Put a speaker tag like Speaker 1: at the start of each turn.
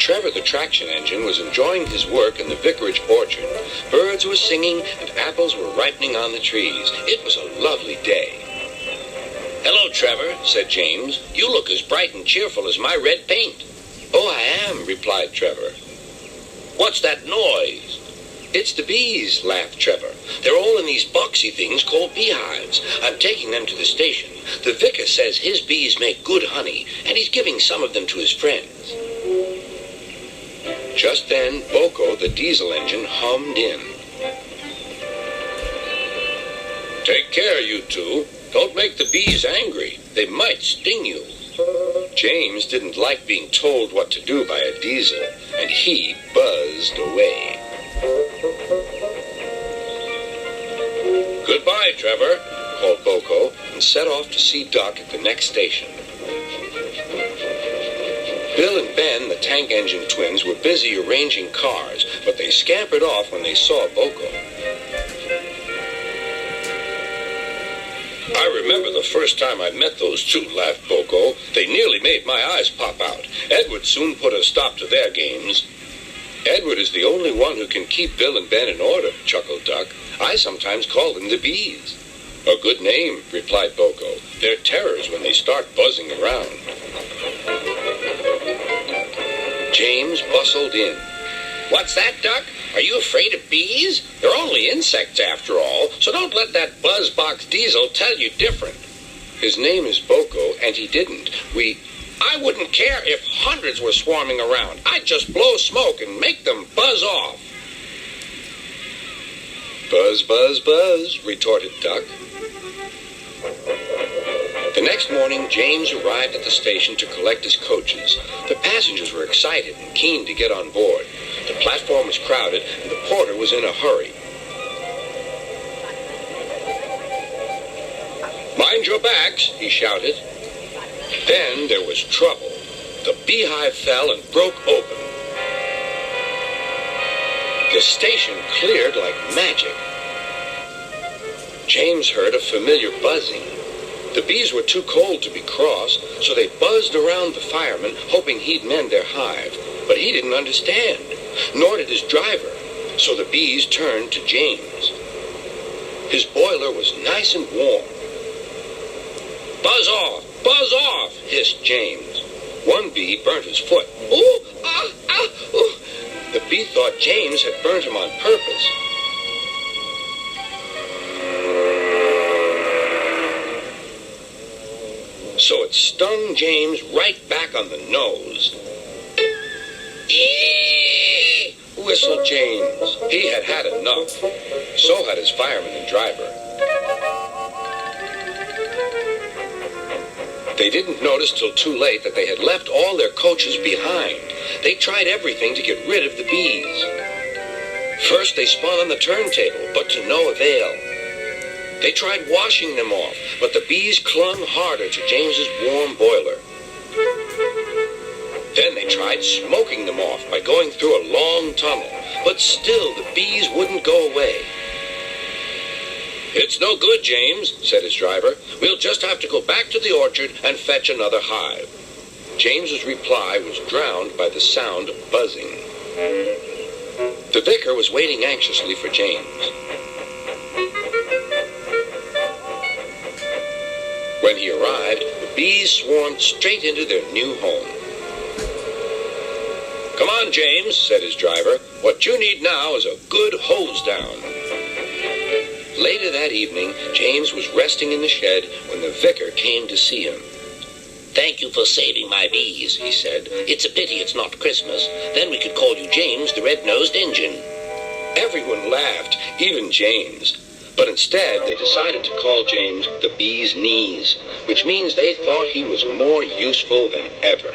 Speaker 1: Trevor the traction engine was enjoying his work in the Vicarage Orchard, birds were singing and apples were ripening on the trees. It was a lovely day. "Hello, Trevor," said James. "You look as bright and cheerful as my red paint." "Oh, I am," replied Trevor. "What's that noise?" "It's the bees," laughed Trevor. "They're all in these boxy things called beehives. I'm taking them to the station. The vicar says his bees make good honey, and he's giving some of them to his friends." Just then, BoCo, the diesel engine, hummed in. "Take care, you two. Don't make the bees angry. They might sting you." James didn't like being told what to do by a diesel, and he buzzed away. "Goodbye, Trevor," called BoCo, and set off to see Duck at the next station. Bill and Ben, the tank engine twins, were busy arranging cars, but they scampered off when they saw BoCo. "I remember the first time I met those two," laughed BoCo. "They nearly made my eyes pop out. Edward soon put a stop to their games." "Edward is the only one who can keep Bill and Ben in order," chuckled Duck. "I sometimes call them the bees." "A good name," replied BoCo. "They're terrors when they start buzzing around." James bustled in. "What's that, Duck? Are you afraid of bees? They're only insects after all, so don't let that buzzbox diesel tell you different." "His name is BoCo, and he didn't. I wouldn't care if hundreds were swarming around. I'd just blow smoke and make them buzz off." "Buzz, buzz, buzz," retorted Duck. The next morning, James arrived at the station to collect his coaches. The passengers were excited and keen to get on board. The platform was crowded, and the porter was in a hurry. "Mind your backs," he shouted. Then there was trouble. The beehive fell and broke open. The station cleared like magic. James heard a familiar buzzing. The bees were too cold to be cross, so they buzzed around the fireman, hoping he'd mend their hive. But he didn't understand, nor did his driver, so the bees turned to James. His boiler was nice and warm. "Buzz off! Buzz off!" hissed James. One bee burnt his foot. "Ooh! Ah! Ah! Ooh!" The bee thought James had burnt him on purpose. So it stung James right back on the nose. "Eee!" whistled James. He had had enough. So had his fireman and driver. They didn't notice till too late that they had left all their coaches behind. They tried everything to get rid of the bees. First they spun on the turntable, but to no avail. They tried washing them off, but the bees clung harder to James's warm boiler. Then they tried smoking them off by going through a long tunnel, but still the bees wouldn't go away. "It's no good, James," said his driver. "We'll just have to go back to the orchard and fetch another hive." James's reply was drowned by the sound of buzzing. The vicar was waiting anxiously for James. When he arrived, the bees swarmed straight into their new home. "Come on, James," said his driver. "What you need now is a good hose down." Later that evening, James was resting in the shed when the vicar came to see him. "Thank you for saving my bees," he said. "It's a pity it's not Christmas. Then we could call you James the Red-Nosed Engine." Everyone laughed, even James. But instead, they decided to call James the Bee's Knees, which means they thought he was more useful than ever.